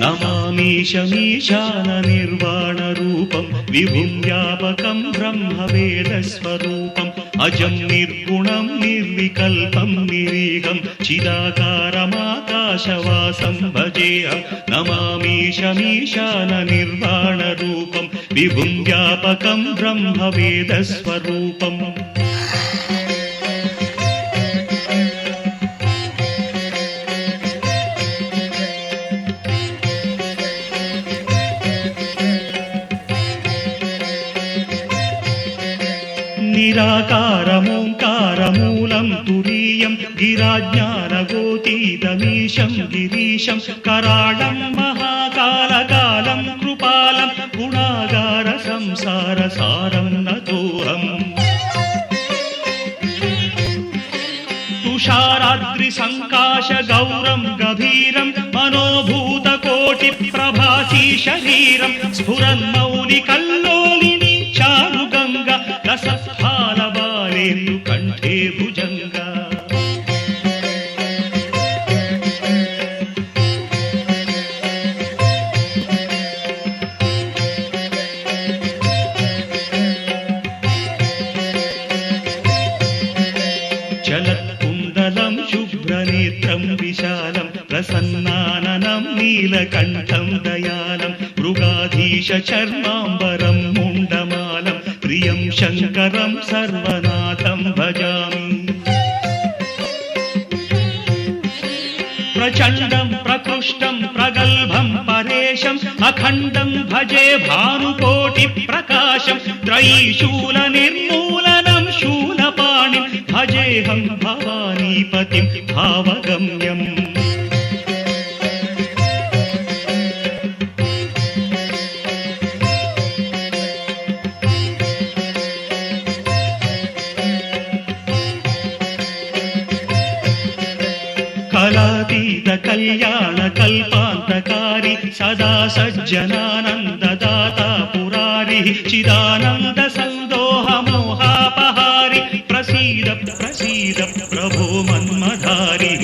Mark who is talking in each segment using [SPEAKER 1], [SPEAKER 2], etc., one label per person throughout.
[SPEAKER 1] नमामीशमीशाननिर्वाणरूपं विभुं व्यापकं ब्रह्मवेदस्वरूपम् अजं निर्गुणं निर्विकल्पं निरीहं चिदाकारमाकाशवासं भजेऽहं नमामीशमीशाननिर्वाणरूपं विभुं व्यापकं ब्रह्मवेदस्वरूपम् निराकारमोङ्कारमूलं तुरीयं गिराज्ञानगोतीतमीशं गिरीशं कराळं महाकालकालं कृपालं गुणागार संसारसारं नतोऽहम् तुषाराद्रिसङ्काशगौरं गभीरं मनोभूतकोटिप्रभासी शरीरं स्फुरन्मौलिकल्लोलिनी चारुगङ्गा रसफालबालेन्दु कण्ठे भुजङ्गा चलत्कुण्डलं शुभ्रनेत्रं विशालं प्रसन्नाननं नीलकण्ठं दयालं मृगाधीशचर्माम्बरं मुण्डमालं प्रियं शङ्करं सर्वनाथं भजामि प्रचण्डं प्रकृष्टं प्रगल्भं परेशम् अखण्डं भजे भानुकोटिप्रकाशं त्रयीशूलनिर्मूलनं शूलपाणिं भजेऽहं भवानीपतिं भावगम्यम् कलातीत कल्याण कल्पान्तकारी सदा सज्जनानन्ददाता पुरारी चिदानन्द सन्दोह मोहापहारी प्रसीद प्रसीद प्रभो मन्मधारी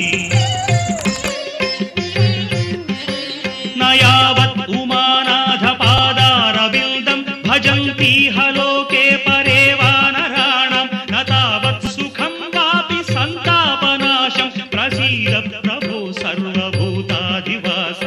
[SPEAKER 1] न यावत् उमानाथ पादारविन्दं भजन्तीह लोके परे वानराणां न तावत् सुखं वापि सन्तापनाशं प्रसीद प्रभो सर्वभूताधिवास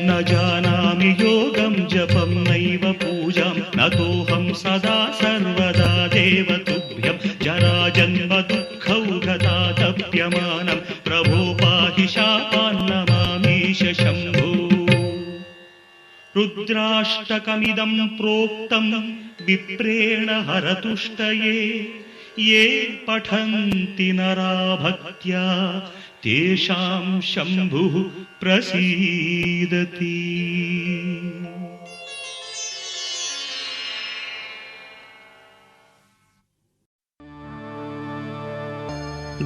[SPEAKER 1] न जानामि योगं जपं नैव पूजां नतोऽहं सदा सर्वदा देव तुभ्यं जराजन्म दुःखौघतातप्यमानं प्रभो पाहि शापान्नमामीश शम्भो रुद्राष्टकमिदं प्रोक्तं विप्रेण हरतुष्टये ये पठन्ति नरा भक्त्या तेषां शम्भुः प्रसीदति।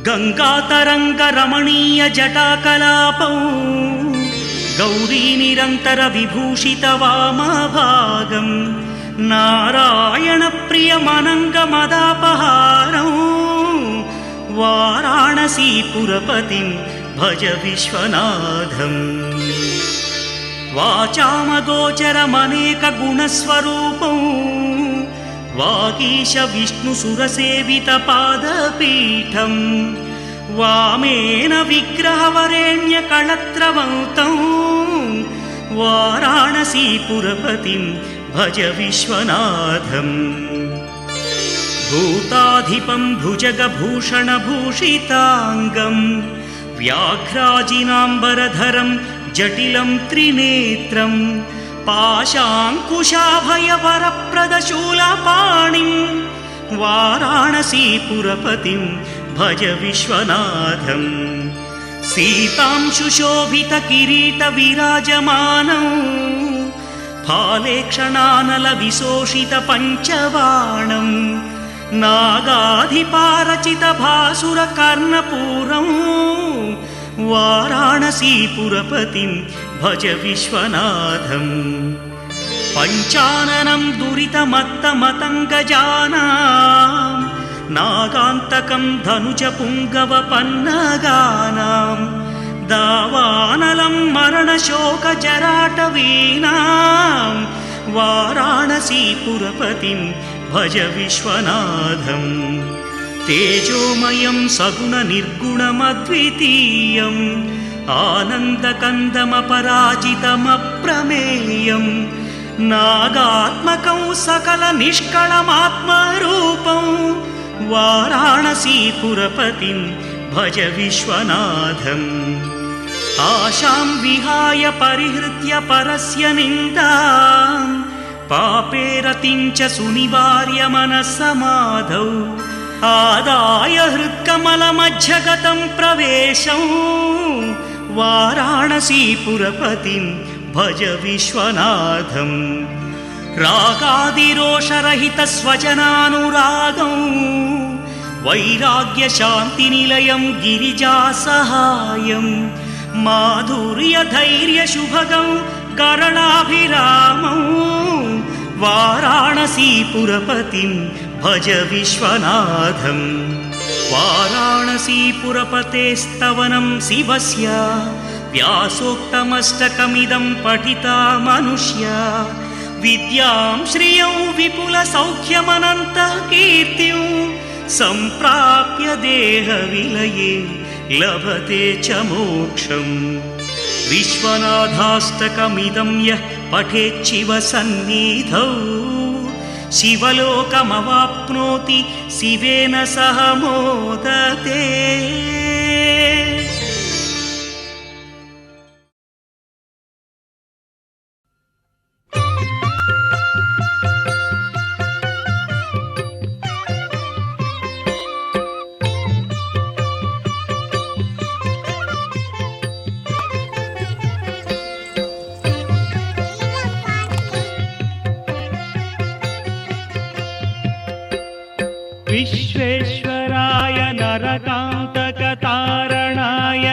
[SPEAKER 2] गंगातरंग रमणीय जटाकलापौ गौरी निरंतर विभूषित वामभागं नारायण प्रियमनंग मदापहारौ वाराणसीपुरपतिं भज विश्वनाथं वाचामगोचरमनेक गुणस्वरूपौ वागीश विष्णुसुरसेवित पादपीठं वामेन विग्रहवरेण्य कळत्रवन्तं वाराणसीपुरपतिं भज विश्वनाथं भूताधिपं भुजगभूषणभूषिताङ्गं व्याघ्राजिनाम्बरधरं जटिलं त्रिनेत्रं पाशाङ्कुशाभयवरप्रदशूलपाणिं वाराणसीपुरपतिं भज विश्वनाथं सीतांशुशोभितकिरीटविराजमानौ फालेक्षणानलविशोषितपञ्चबाणं नागाधिपारचितभासुरकर्णपूरं वाराणसीपुरपतिं భజ విశ్వనాథం పంచాననం దురితమత్తమతంగజానాం నాగాంతకం ధనుజ పుంగవ పన్నగానాం దావానలం మరణశోక జరాటవీనాం వారాణసీపురపతిం భజ విశ్వనాథం తేజోమయం సగుణ నిర్గుణమద్వితీయం ఆనందకందమపరాజితమప్రమేయం నాగాత్మకం సకల నిష్కళమాత్మరూపం వారాణసీపురపతిం భజ విశ్వనాథం ఆశాం విహాయ పరిహృత్య పరస్య నిందాం పాపే రతిం చ సునివార్య మనస్సమాధౌ ఆదాయ హృత్కమలమధ్యగతం ప్రవేశం వారాణసీపురపతిం భజ విశ్వనాథం రాగాదిరోషరహిత స్వజనానురాగం వైరాగ్య శాంతి నిలయం గిరిజా సహాయం మాధుర్య ధైర్య శుభగం గరళాభిరామం వారాణసీపురపతిం భజ విశ్వనాథం వారాణసీపురపతేస్తవనం శివస్య వ్యాసోక్తమష్టకమిదం పఠితా మనుష్య విద్యాం శ్రియం విపుల సౌఖ్యమనంత కీర్తిం సంప్రాప్య దేహ విలయే లభతే చ మోక్షం విశ్వనాథాష్టకమిదం యః పఠేచ్చివ సన్నిధౌ శివలోకమవాప్నోతి శివేన సహ మోదతే.
[SPEAKER 1] విశ్వేశ్వరాయ నరకాంతకతారణాయ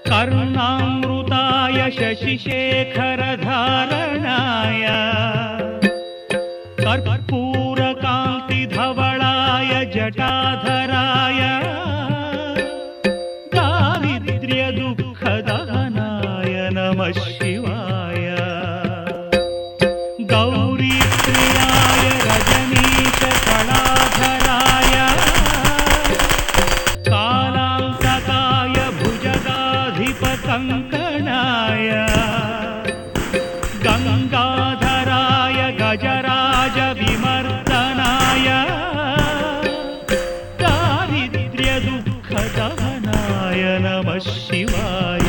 [SPEAKER 1] కర్ణామృతాయ శశిశేఖరధారణాయ కర్పూరకాంతిధవళాయ జటాధరాయ దారిద్ర్యదుఃఖదహనాయ నమః శివాయ గౌరీప్రియాయ రజనీశకళాధరాయ కాలాంతకాయ భుజగాధిపకంకణాయ గంగాధరాయ గజరాజ విమర్దనాయ దారిద్ర్యదుఃఖదహనాయ నమః శివాయ